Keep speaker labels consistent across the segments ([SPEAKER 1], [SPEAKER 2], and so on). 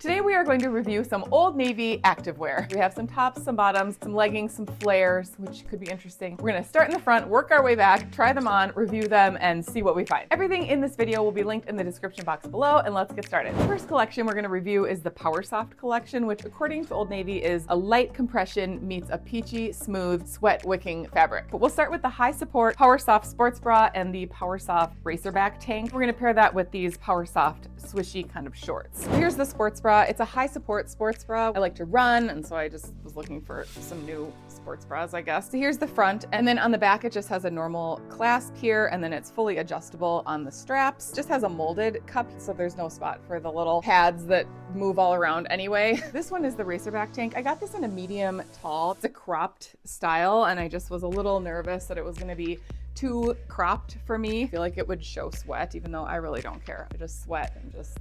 [SPEAKER 1] Today we are going to review some Old Navy activewear. We have some tops, some bottoms, some leggings, some flares, which could be interesting. We're gonna start in the front, work our way back, try them on, review them, and see what we find. Everything in this video will be linked in the description box below, and let's get started. The first collection we're gonna review is the Powersoft collection, which according to Old Navy is a light compression meets a peachy, smooth, sweat-wicking fabric. But we'll start with the high support Powersoft sports bra and the Powersoft racerback tank. We're gonna pair that with these Powersoft swishy kind of shorts. Here's the sports bra. It's a high support sports bra. I like to run, and so I just was looking for some new sports bras, I guess. So here's the front, and then on the back it just has a normal clasp here, and then it's fully adjustable on the straps. Just has a molded cup, so there's no spot for the little pads that move all around anyway. This one is the racerback tank. I got this in a medium tall. It's a cropped style, and I just was a little nervous that it was gonna be too cropped for me. I feel like it would show sweat, even though I really don't care. I just sweat and just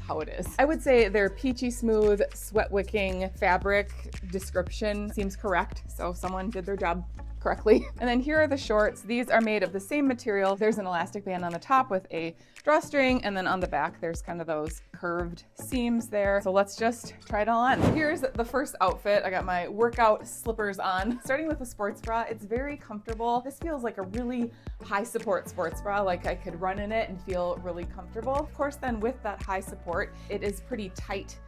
[SPEAKER 1] how it is. I would say their peachy smooth, sweat wicking fabric description seems correct. So someone did their job correctly. And then here are the shorts. These are made of the same material. There's an elastic band on the top with a drawstring, and then on the back there's kind of those curved seams there. So let's just try it all on. Here's the first outfit. I got my workout slippers on. Starting with the sports bra, it's very comfortable. This feels like a really high support sports bra, like I could run in it and feel really comfortable. Of course, then with that high support, it is pretty tight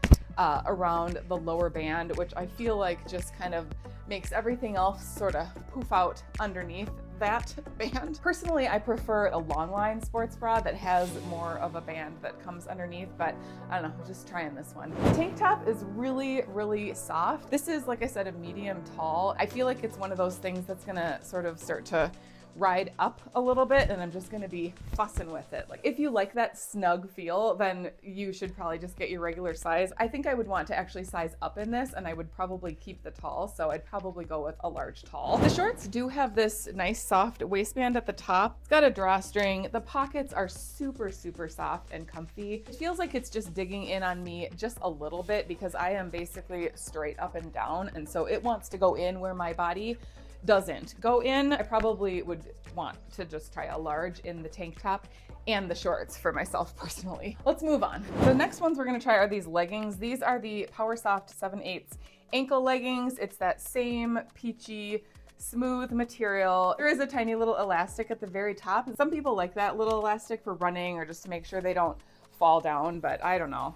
[SPEAKER 1] around the lower band, which I feel like just kind of makes everything else sort of poof out underneath that band. Personally, I prefer a long line sports bra that has more of a band that comes underneath, but I don't know, just trying this one. The tank top is really, really soft. This is, like I said, a medium tall. I feel like it's one of those things that's gonna sort of start to ride up a little bit, and I'm just gonna be fussing with it. Like, if you like that snug feel, then you should probably just get your regular size. I think I would want to actually size up in this, and I would probably keep the tall, so I'd probably go with a large tall. The shorts do have this nice soft waistband at the top. It's got a drawstring. The pockets are super, super soft and comfy. It feels like it's just digging in on me just a little bit because I am basically straight up and down, and so it wants to go in where my body doesn't go in. I probably would want to just try a large in the tank top and the shorts for myself personally. Let's move on. The next ones we're gonna try are these leggings. These are the Powersoft 7/8 ankle leggings. It's that same peachy, smooth material. There is a tiny little elastic at the very top. Some people like that little elastic for running or just to make sure they don't fall down, but I don't know.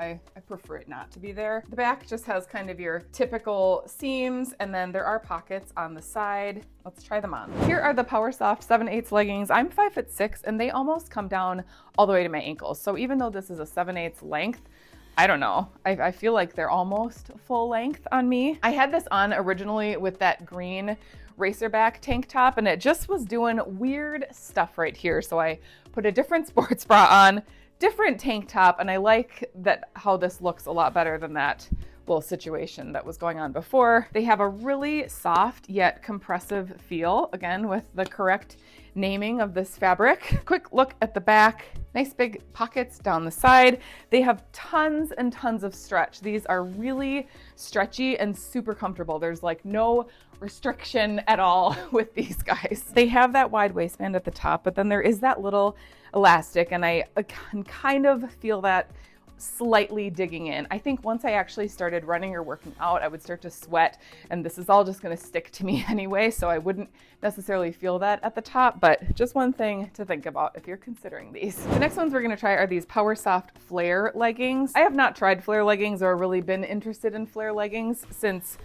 [SPEAKER 1] I prefer it not to be there. The back just has kind of your typical seams, and then there are pockets on the side. Let's try them on. Here are the Powersoft 7/8 leggings. I'm 5'6", and they almost come down all the way to my ankles. So even though this is a 7/8 length, I don't know. I feel like they're almost full length on me. I had this on originally with that green racerback tank top, and it just was doing weird stuff right here. So I put a different sports bra on, different tank top, and I like that how this looks a lot better than that little situation that was going on before. They have a really soft yet compressive feel, again with the correct naming of this fabric. Quick look at the back. Nice big pockets down the side. They have tons and tons of stretch. These are really stretchy and super comfortable. There's like no restriction at all with these guys. They have that wide waistband at the top, but then there is that little elastic, and I can kind of feel that slightly digging in. I think once I actually started running or working out, I would start to sweat, and this is all just going to stick to me anyway, so I wouldn't necessarily feel that at the top, but just one thing to think about if you're considering these. The next ones we're going to try are these Powersoft flare leggings. I have not tried flare leggings or really been interested in flare leggings since,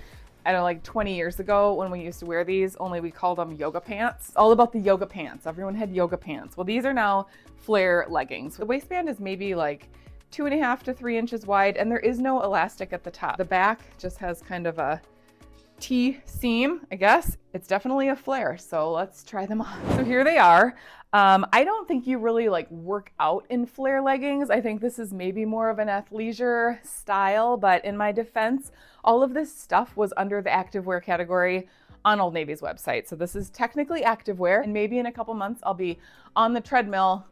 [SPEAKER 1] I don't know, like 20 years ago when we used to wear these, only we called them yoga pants. All about the yoga pants. Everyone had yoga pants. Well, these are now flare leggings. The waistband is maybe like 2.5 to 3 inches wide, and there is no elastic at the top. The back just has kind of a T seam, I guess. It's definitely a flare, so let's try them on. So here they are. I don't think you really like work out in flare leggings. I think this is maybe more of an athleisure style, but in my defense, all of this stuff was under the activewear category on Old Navy's website. So this is technically activewear, and maybe in a couple months I'll be on the treadmill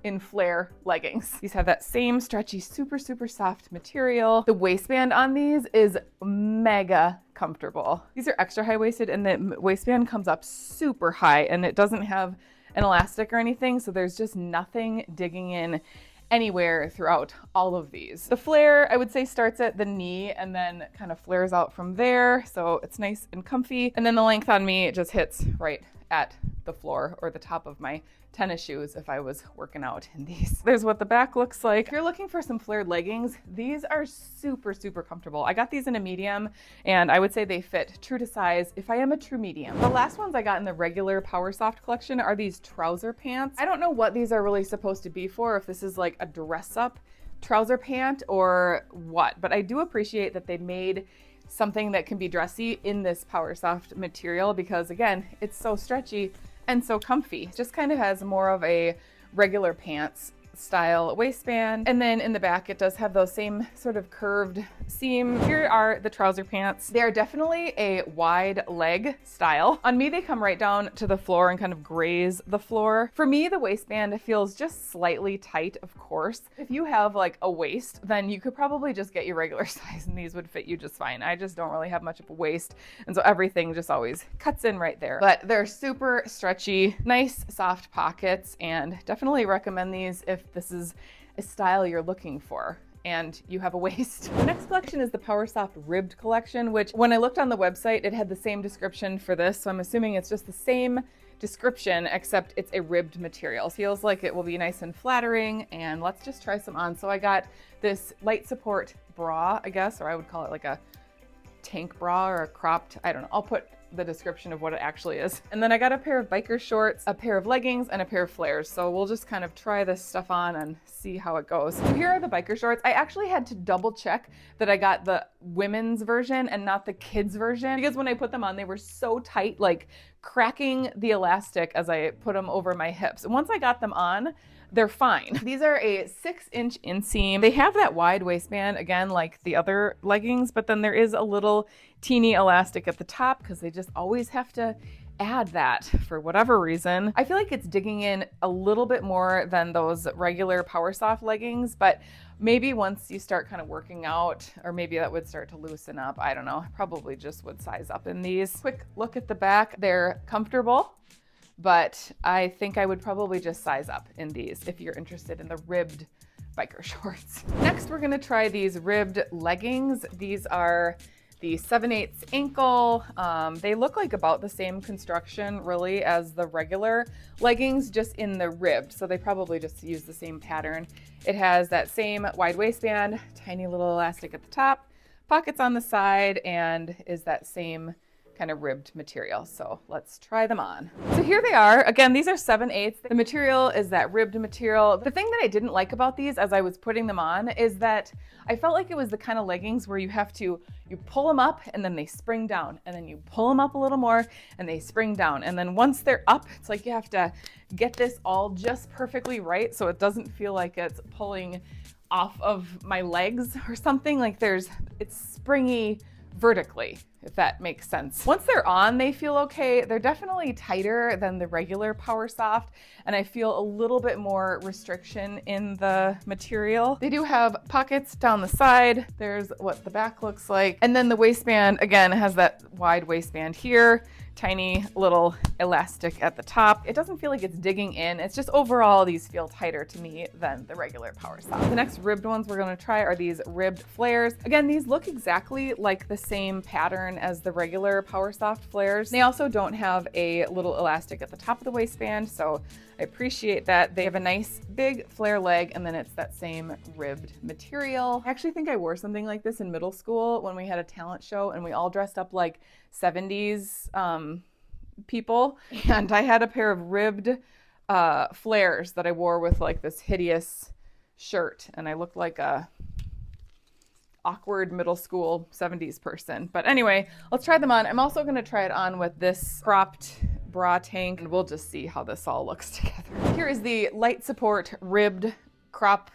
[SPEAKER 1] in flare leggings. These have that same stretchy, super, super soft material. The waistband on these is mega comfortable. These are extra high-waisted, and the waistband comes up super high, and it doesn't have an elastic or anything, so there's just nothing digging in anywhere throughout all of these. The flare, I would say, starts at the knee and then kind of flares out from there. So it's nice and comfy. And then the length on me just hits right at the floor or the top of my tennis shoes if I was working out in these. There's what the back looks like. If you're looking for some flared leggings, these are super, super comfortable. I got these in a medium and I would say they fit true to size if I am a true medium. The last ones I got in the regular Powersoft collection are these trouser pants. I don't know what these are really supposed to be for, if this is like a dress up trouser pant or what, but I do appreciate that they made something that can be dressy in this Powersoft material because again, it's so stretchy and so comfy. It just kind of has more of a regular pants style waistband. And then in the back, it does have those same sort of curved seam. Here are the trouser pants. They are definitely a wide leg style. On me, they come right down to the floor and kind of graze the floor. For me, the waistband feels just slightly tight, of course. If you have like a waist, then you could probably just get your regular size and these would fit you just fine. I just don't really have much of a waist. And so everything just always cuts in right there. But they're super stretchy, nice soft pockets, and definitely recommend these if this is a style you're looking for and you have a waist. The next collection is the Powersoft ribbed collection, which when I looked on the website, it had the same description for this. So I'm assuming it's just the same description, except it's a ribbed material. Feels like it will be nice and flattering, and let's just try some on. So I got this light support bra, I guess, or I would call it like a tank bra or a cropped, I don't know. I'll put the description of what it actually is. And then I got a pair of biker shorts, a pair of leggings, and a pair of flares. So we'll just kind of try this stuff on and see how it goes. So here are the biker shorts. I actually had to double check that I got the women's version and not the kids version, because when I put them on, they were so tight, like cracking the elastic as I put them over my hips. And once I got them on, they're fine. These are a 6-inch inseam. They have that wide waistband, again, like the other leggings, but then there is a little teeny elastic at the top because they just always have to add that for whatever reason. I feel like it's digging in a little bit more than those regular Powersoft leggings, but maybe once you start kind of working out, or maybe that would start to loosen up. I don't know. I probably just would size up in these. Quick look at the back. They're comfortable, but I think I would probably just size up in these if you're interested in the ribbed biker shorts. Next, we're gonna try these ribbed leggings. These are the 7/8 ankle. They look like about the same construction really as the regular leggings, just in the ribbed. So they probably just use the same pattern. It has that same wide waistband, tiny little elastic at the top, pockets on the side, and is that same kind of ribbed material. So let's try them on. So here they are. Again, these are 7/8. The material is that ribbed material. The thing that I didn't like about these as I was putting them on is that I felt like it was the kind of leggings where you pull them up and then they spring down, and then you pull them up a little more and they spring down. And then once they're up, it's like you have to get this all just perfectly right so it doesn't feel like it's pulling off of my legs or something. Like it's springy vertically, if that makes sense. Once they're on, they feel okay. They're definitely tighter than the regular Powersoft, and I feel a little bit more restriction in the material. They do have pockets down the side. There's what the back looks like. And then the waistband, again, has that wide waistband here, tiny little elastic at the top. It doesn't feel like it's digging in. It's just overall, these feel tighter to me than the regular Powersoft. The next ribbed ones we're gonna try are these ribbed flares. Again, these look exactly like the same pattern as the regular Powersoft flares. They also don't have a little elastic at the top of the waistband, so I appreciate that. They have a nice big flare leg, and then it's that same ribbed material. I actually think I wore something like this in middle school when we had a talent show and we all dressed up like 70s people, and I had a pair of ribbed flares that I wore with like this hideous shirt, and I looked like a awkward middle school 70s person. But anyway, let's try them on. I'm also going to try it on with this cropped bra tank, and we'll just see how this all looks together. Here is the light support ribbed crop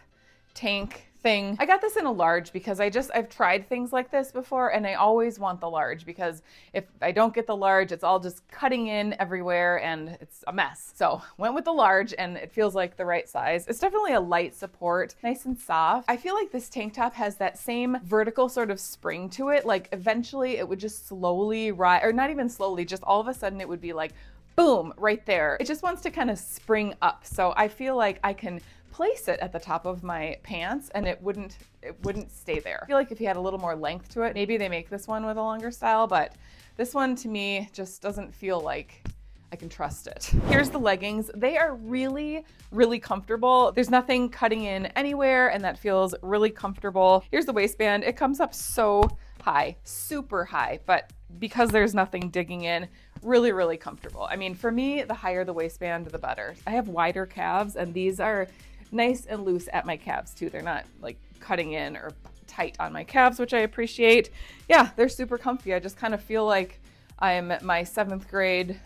[SPEAKER 1] tank thing. I got this in a large because I've tried things like this before, and I always want the large because if I don't get the large, it's all just cutting in everywhere and it's a mess. So went with the large, and it feels like the right size. It's definitely a light support, nice and soft. I feel like this tank top has that same vertical sort of spring to it. Like eventually it would just slowly rise, or not even slowly, just all of a sudden it would be like, boom, right there. It just wants to kind of spring up. So I feel like I can place it at the top of my pants and it wouldn't stay there. I feel like if you had a little more length to it, maybe they make this one with a longer style, but this one to me just doesn't feel like I can trust it. Here's the leggings. They are really, really comfortable. There's nothing cutting in anywhere and that feels really comfortable. Here's the waistband. It comes up so high, super high, but because there's nothing digging in, really, really comfortable. I mean, for me, the higher the waistband, the better. I have wider calves and these are nice and loose at my calves too. They're not like cutting in or tight on my calves, which I appreciate. Yeah, they're super comfy. I just kind of feel like I'm my 7th grade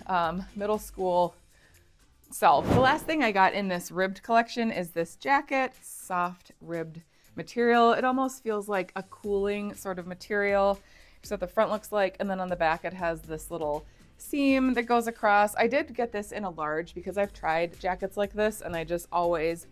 [SPEAKER 1] middle school self. The last thing I got in this ribbed collection is this jacket, soft ribbed material. It almost feels like a cooling sort of material. Here's what the front looks like, and then on the back it has this little seam that goes across. I did get this in a large because I've tried jackets like this and I just always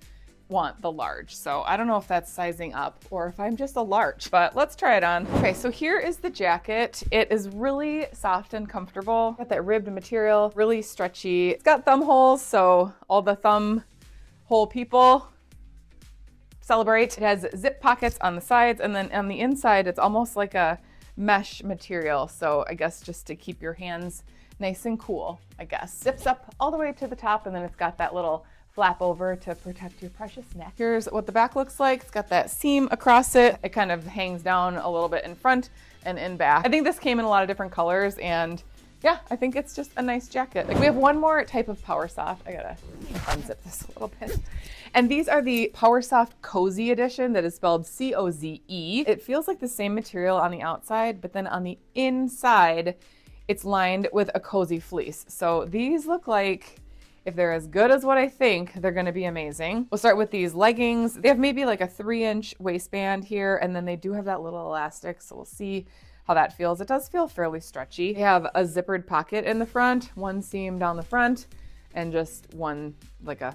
[SPEAKER 1] want the large. So I don't know if that's sizing up or if I'm just a large, but let's try it on. Okay, so here is the jacket. It is really soft and comfortable. Got that ribbed material, really stretchy. It's got thumb holes, so all the thumb hole people celebrate. It has zip pockets on the sides, and then on the inside, it's almost like a mesh material. So I guess just to keep your hands nice and cool, I guess. Zips up all the way to the top, and then it's got that little flap over to protect your precious neck. Here's what the back looks like. It's got that seam across it. It kind of hangs down a little bit in front and in back. I think this came in a lot of different colors, and yeah, I think it's just a nice jacket. Like, we have one more type of Powersoft. I gotta unzip this a little bit. And these are the Powersoft Coze edition that is spelled C-O-Z-E. It feels like the same material on the outside, but then on the inside, it's lined with a cozy fleece. So these look like, if they're as good as what I think, they're gonna be amazing. We'll start with these leggings. They have maybe like a 3-inch waistband here, and then they do have that little elastic, so we'll see how that feels. It does feel fairly stretchy. They have a zippered pocket in the front, one seam down the front, and just one, like a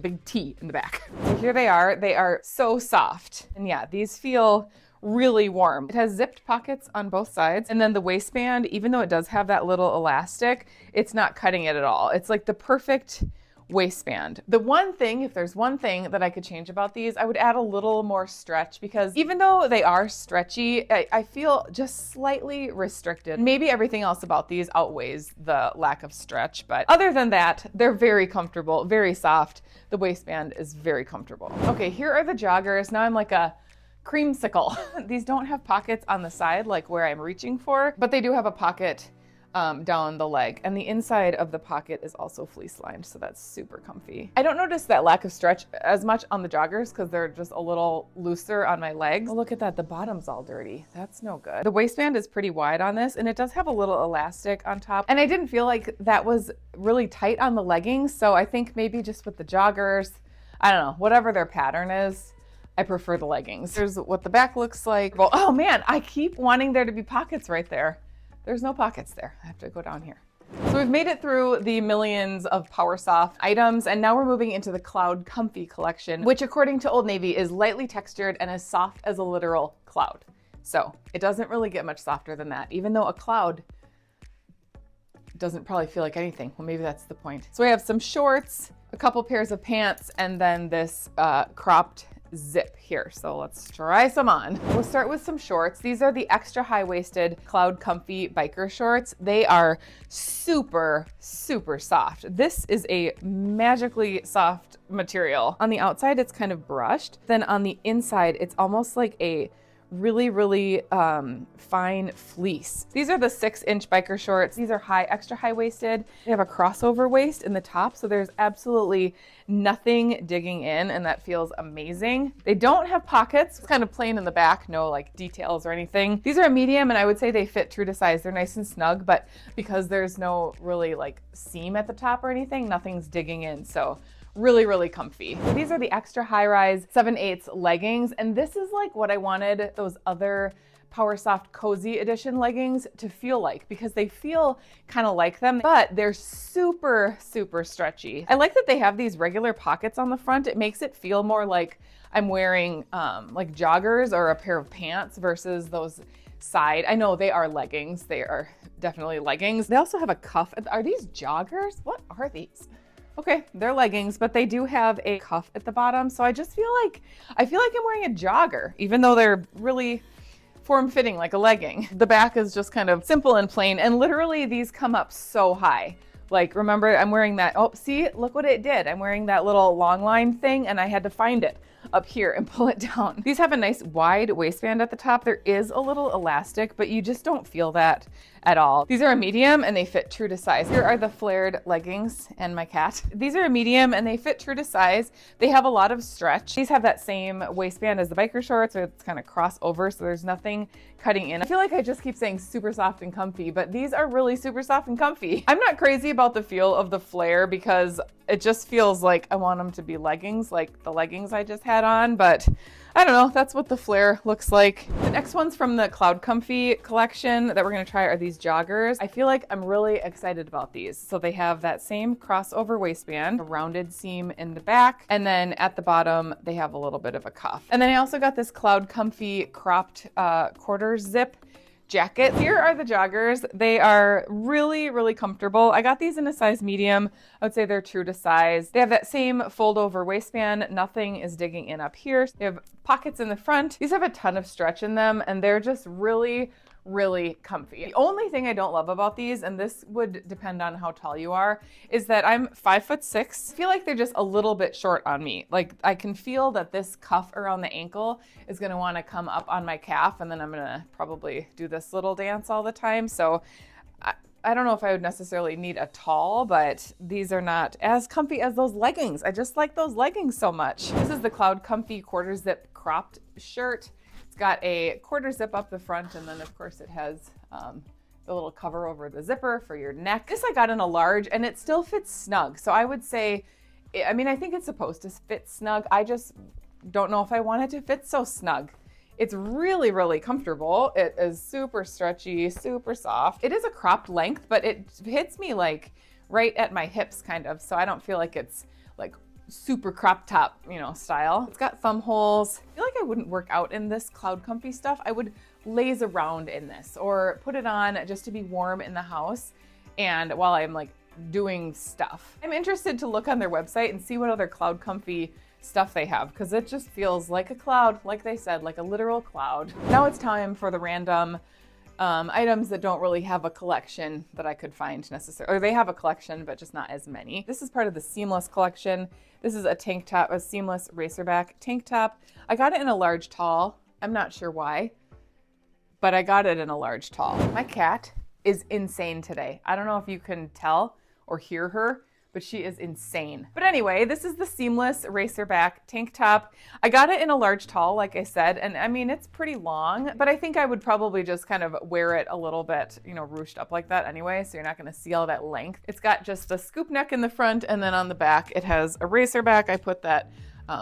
[SPEAKER 1] big T in the back. So here they are. They are so soft. And yeah, these feel really warm. It has zipped pockets on both sides. And then the waistband, even though it does have that little elastic, it's not cutting it at all. It's like the perfect waistband. The one thing, if there's one thing that I could change about these, I would add a little more stretch, because even though they are stretchy, I feel just slightly restricted. Maybe everything else about these outweighs the lack of stretch, but other than that, they're very comfortable, very soft. The waistband is very comfortable. Okay, here are the joggers. Now I'm like a creamsicle. These don't have pockets on the side like where I'm reaching for, but they do have a pocket down the leg, and the inside of the pocket is also fleece lined, so that's super comfy. I don't notice that lack of stretch as much on the joggers because they're just a little looser on my legs. Oh, look at that, the bottom's all dirty. That's no good. The waistband is pretty wide on this, and it does have a little elastic on top, and I didn't feel like that was really tight on the leggings, so I think maybe just with the joggers, I don't know, whatever their pattern is, I prefer the leggings. Here's what the back looks like. Well, oh man, I keep wanting there to be pockets right there. There's no pockets there. I have to go down here. So we've made it through the millions of Powersoft items, and now we're moving into the CloudComfy collection, which according to Old Navy is lightly textured and as soft as a literal cloud. So it doesn't really get much softer than that, even though a cloud doesn't probably feel like anything. Well, maybe that's the point. So we have some shorts, a couple pairs of pants, and then this cropped zip here. So let's try some on. We'll start with some shorts. These are the extra high-waisted CloudComfy biker shorts. They are super, super soft. This is a magically soft material. On the outside, it's kind of brushed. Then on the inside, it's almost like a really, really fine fleece. These are the 6-inch biker shorts. These are extra high-waisted. They have a crossover waist in the top, so there's absolutely nothing digging in, and that feels amazing. They don't have pockets. It's kind of plain in the back, no like details or anything. These are a medium, and I would say they fit true to size. They're nice and snug, but because there's no really like seam at the top or anything, nothing's digging in, so really, really comfy. So these are the extra high-rise 7/8 leggings, and this is like what I wanted those other Powersoft Cozy edition leggings to feel like, because they feel kind of like them, but they're super, super stretchy. I like that they have these regular pockets on the front. It makes it feel more like I'm wearing like joggers or a pair of pants versus those side. I know they are leggings. They are definitely leggings. They also have a cuff. Are these joggers? What are these? Okay, they're leggings, but they do have a cuff at the bottom. So I just feel like, I'm wearing a jogger, even though they're really form-fitting like a legging. The back is just kind of simple and plain, and literally these come up so high. Like, remember, I'm wearing that, oh, see, look what it did. I'm wearing that little long line thing, and I had to find it up here and pull it down. These have a nice wide waistband at the top. There is a little elastic, but you just don't feel that at all. These are a medium and they fit true to size. Here are the flared leggings and my cat. These are a medium and they fit true to size. They have a lot of stretch. These have that same waistband as the biker shorts, so it's kind of cross over, so there's nothing cutting in. I feel like I just keep saying super soft and comfy, but these are really super soft and comfy. I'm not crazy about the feel of the flare because it just feels like I want them to be leggings, like the leggings I just had on, but I don't know, that's what the flare looks like. The next ones from the CloudComfy collection that we're gonna try are these joggers. I feel like I'm really excited about these. So they have that same crossover waistband, a rounded seam in the back, and then at the bottom, they have a little bit of a cuff. And then I also got this CloudComfy cropped quarter zip jacket. Here are the joggers. They are really, really comfortable. I got these in a size medium. I would say they're true to size. They have that same fold over waistband. Nothing is digging in up here. They have pockets in the front. These have a ton of stretch in them and they're just really, really comfy. The only thing I don't love about these, and this would depend on how tall you are, is that I'm 5'6". I feel like they're just a little bit short on me. Like I can feel that this cuff around the ankle is gonna wanna come up on my calf, and then I'm gonna probably do this little dance all the time. So I don't know if I would necessarily need a tall, but these are not as comfy as those leggings. I just like those leggings so much. This is the CloudComfy quarter zip cropped shirt. Got a quarter zip up the front, and then of course it has the little cover over the zipper for your neck. This I got in a large and it still fits snug. So I would say, I mean, I think it's supposed to fit snug. I just don't know if I want it to fit so snug. It's really, really comfortable. It is super stretchy, super soft. It is a cropped length, but it hits me like right at my hips kind of. So I don't feel like it's like super crop top, you know, style. It's got thumb holes. I feel like I wouldn't work out in this CloudComfy stuff. I would laze around in this or put it on just to be warm in the house and while I'm like doing stuff. I'm interested to look on their website and see what other CloudComfy stuff they have because it just feels like a cloud, like they said, like a literal cloud. Now it's time for the random items that don't really have a collection that I could find necessarily, or they have a collection, but just not as many. This is part of the seamless collection. This is a tank top, a seamless racerback tank top. I got it in a large tall. I'm not sure why, but I got it in a large tall. My cat is insane today. I don't know if you can tell or hear her, but she is insane. But anyway, this is the seamless racerback tank top. I got it in a large tall, like I said, and I mean, it's pretty long, but I think I would probably just kind of wear it a little bit, you know, ruched up like that anyway, so you're not gonna see all that length. It's got just a scoop neck in the front, and then on the back, it has a racerback. I put that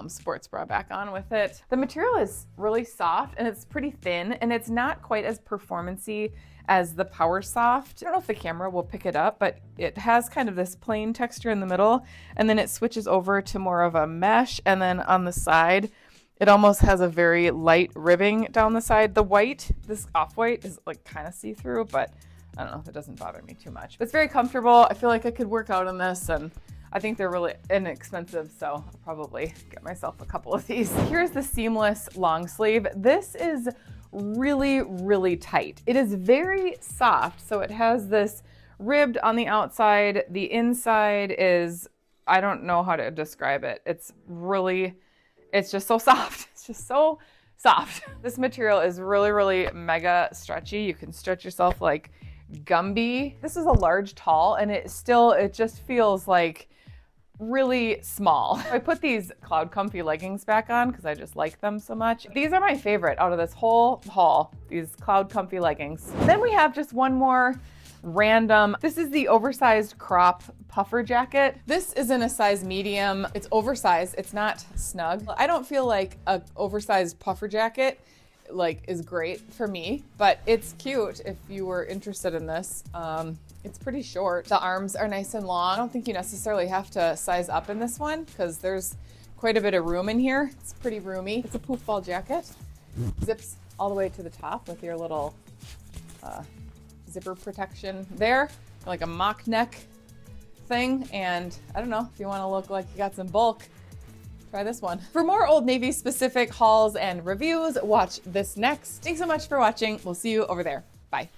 [SPEAKER 1] sports bra back on with it. The material is really soft and it's pretty thin, and it's not quite as performance-y as the Powersoft. I don't know if the camera will pick it up, but it has kind of this plain texture in the middle, and then it switches over to more of a mesh, and then on the side, it almost has a very light ribbing down the side. The white, this off-white, is like kind of see-through, but I don't know, it doesn't bother me too much. It's very comfortable. I feel like I could work out in this, and I think they're really inexpensive, so I'll probably get myself a couple of these. Here's the seamless long sleeve. This is really, really tight. It is very soft, so it has this ribbed on the outside. The inside is, I don't know how to describe it. It's just so soft. It's just so soft. This material is really, really mega stretchy. You can stretch yourself like Gumby. This is a large tall, and it just feels like really small. I put these CloudComfy leggings back on because I just like them so much. These are my favorite out of this whole haul, these CloudComfy leggings. Then we have just one more random. This is the oversized crop puffer jacket. This is in a size medium. It's oversized, it's not snug. I don't feel like an oversized puffer jacket is great for me, but it's cute if you were interested in this. It's pretty short. The arms are nice and long. I don't think you necessarily have to size up in this one because there's quite a bit of room in here. It's pretty roomy. It's a poof ball jacket. Zips all the way to the top with your little zipper protection there, like a mock neck thing. And I don't know, if you want to look like you got some bulk, try this one. For more Old Navy specific hauls and reviews, watch this next. Thanks so much for watching. We'll see you over there. Bye.